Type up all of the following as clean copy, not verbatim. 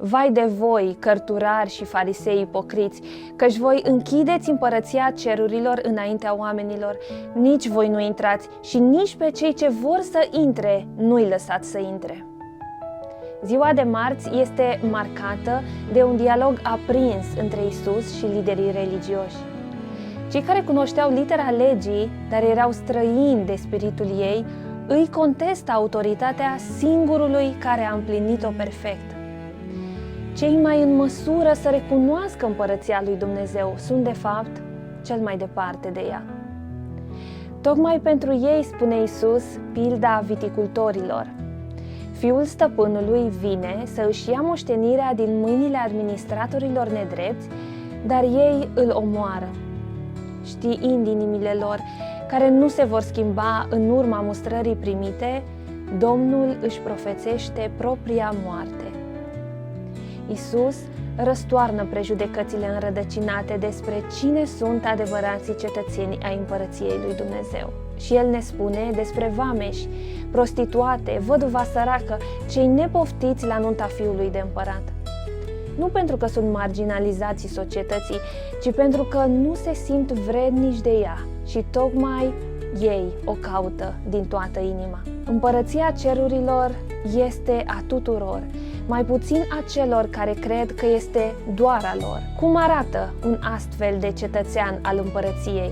Vai de voi, cărturari și farisei ipocriți, căci voi închideți împărăția cerurilor înaintea oamenilor, nici voi nu intrați și nici pe cei ce vor să intre nu-i lăsați să intre. Ziua de marți este marcată de un dialog aprins între Isus și liderii religioși. Cei care cunoșteau litera legii, dar erau străini de spiritul ei, îi contestă autoritatea singurului care a împlinit-o perfect. Cei mai în măsură să recunoască împărăția lui Dumnezeu sunt, de fapt, cel mai departe de ea. Tocmai pentru ei, spune Isus, pilda viticultorilor. Fiul stăpânului vine să își ia moștenirea din mâinile administratorilor nedrepți, dar ei îl omoară. Știind inimile lor, care nu se vor schimba în urma mustrării primite, Domnul își profețește propria moarte. Isus răstoarnă prejudecățile înrădăcinate despre cine sunt adevărații cetățeni ai împărăției lui Dumnezeu. Și El ne spune despre vameși, prostituate, văduva săracă, cei nepoftiți la nunta fiului de împărat. Nu pentru că sunt marginalizații societății, ci pentru că nu se simt vrednici de ea și tocmai ei o caută din toată inima. Împărăția cerurilor este a tuturor, mai puțin a celor care cred că este doar a lor. Cum arată un astfel de cetățean al împărăției?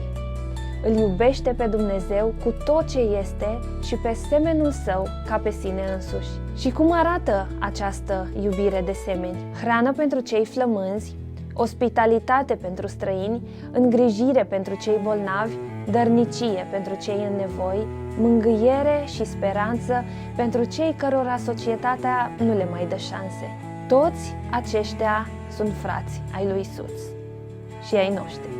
Îl iubește pe Dumnezeu cu tot ce este și pe semenul său ca pe sine însuși. Și cum arată această iubire de semeni? Hrană pentru cei flămânzi, ospitalitate pentru străini, îngrijire pentru cei bolnavi, dărnicie pentru cei în nevoi, mângâiere și speranță pentru cei cărora societatea nu le mai dă șanse. Toți aceștia sunt frați ai lui Isus și ai noștri.